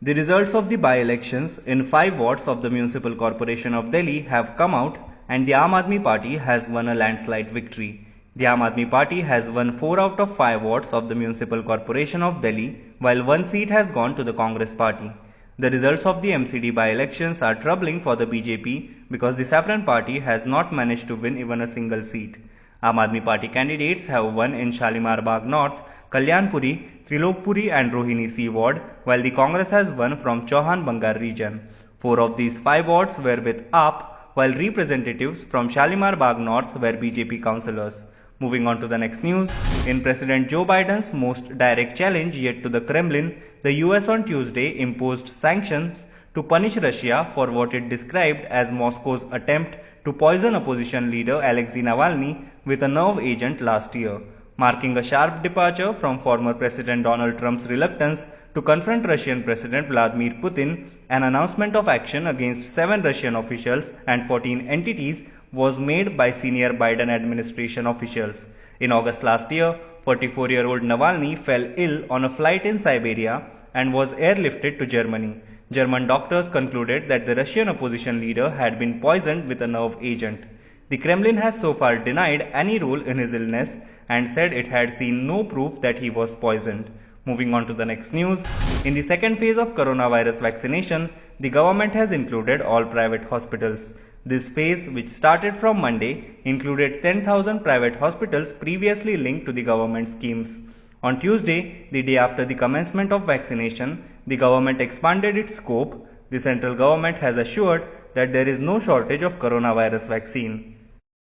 The results of the by-elections in 5 wards of the Municipal Corporation of Delhi have come out and the Aam Aadmi Party has won a landslide victory. The Aam Aadmi Party has won 4 out of 5 wards of the Municipal Corporation of Delhi, while 1 seat has gone to the Congress Party. The results of the MCD by-elections are troubling for the BJP because the Saffron Party has not managed to win even a single seat. Aam Aadmi Party candidates have won in Shalimar Bagh North, Kalyanpuri, Trilokpuri and Rohini C ward, while the Congress has won from Chauhan Bangar region. 4 of these 5 wards were with AAP, while representatives from Shalimar Bagh North were BJP councillors. Moving on to the next news, in President Joe Biden's most direct challenge yet to the Kremlin, the US on Tuesday imposed sanctions to punish Russia for what it described as Moscow's attempt to poison opposition leader Alexei Navalny with a nerve agent last year, marking a sharp departure from former President Donald Trump's reluctance to confront Russian President Vladimir Putin. An announcement of action against 7 Russian officials and 14 entities was made by senior Biden administration officials. In August last year, 44-year-old Navalny fell ill on a flight in Siberia and was airlifted to Germany. German doctors concluded that the Russian opposition leader had been poisoned with a nerve agent. The Kremlin has so far denied any role in his illness and said it had seen no proof that he was poisoned. Moving on to the next news, in the second phase of coronavirus vaccination, the government has included all private hospitals. This phase, which started from Monday, included 10,000 private hospitals previously linked to the government schemes. On Tuesday, the day after the commencement of vaccination, the government expanded its scope. The central government has assured that there is no shortage of coronavirus vaccine.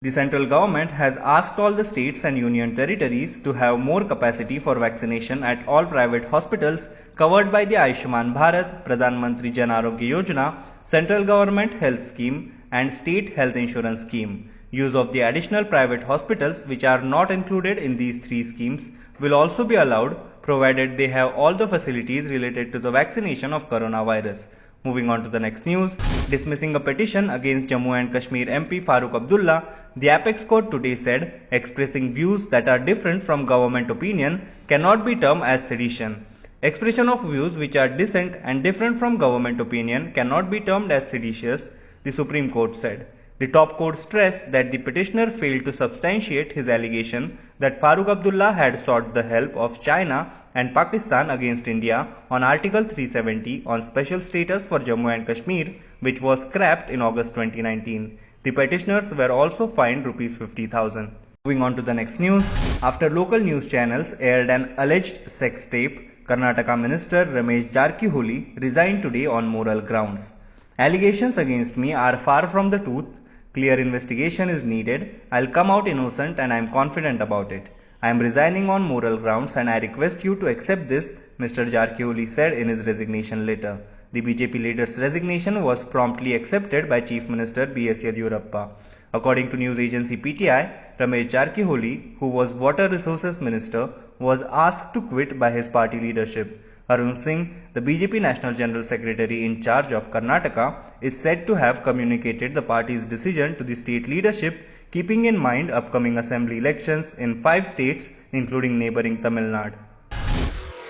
The central government has asked all the states and union territories to have more capacity for vaccination at all private hospitals covered by the Ayushman Bharat, Pradhan Mantri Jan Arogya Yojana, central government health scheme and state health insurance scheme. Use of the additional private hospitals which are not included in these 3 schemes will also be allowed provided they have all the facilities related to the vaccination of coronavirus. Moving on to the next news, dismissing a petition against Jammu and Kashmir MP Farooq Abdullah, the Apex Court today said expressing views that are different from government opinion cannot be termed as sedition. Expression of views which are dissent and different from government opinion cannot be termed as seditious, the Supreme Court said. The top court stressed that the petitioner failed to substantiate his allegation that Farooq Abdullah had sought the help of China and Pakistan against India on Article 370 on special status for Jammu and Kashmir, which was scrapped in August 2019. The petitioners were also fined Rs 50,000. Moving on to the next news, after local news channels aired an alleged sex tape, Karnataka Minister Ramesh Jarkiholi resigned today on moral grounds. Allegations against me are far from the truth. Clear investigation is needed. I'll come out innocent and I'm confident about it. I am resigning on moral grounds and I request you to accept this, Mr. Jarkiholi said in his resignation letter. The BJP leader's resignation was promptly accepted by Chief Minister B.S. Yediyurappa. According to news agency PTI, Ramesh Jarkiholi, who was Water Resources Minister, was asked to quit by his party leadership. Arun Singh, the BJP National General Secretary in charge of Karnataka, is said to have communicated the party's decision to the state leadership, keeping in mind upcoming assembly elections in 5 states, including neighbouring Tamil Nadu.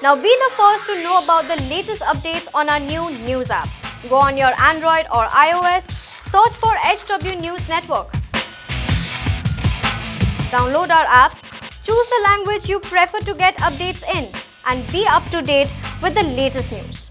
Now be the first to know about the latest updates on our new news app. Go on your Android or iOS, search for HW News Network. Download our app, choose the language you prefer to get updates in, and be up to date with the latest news.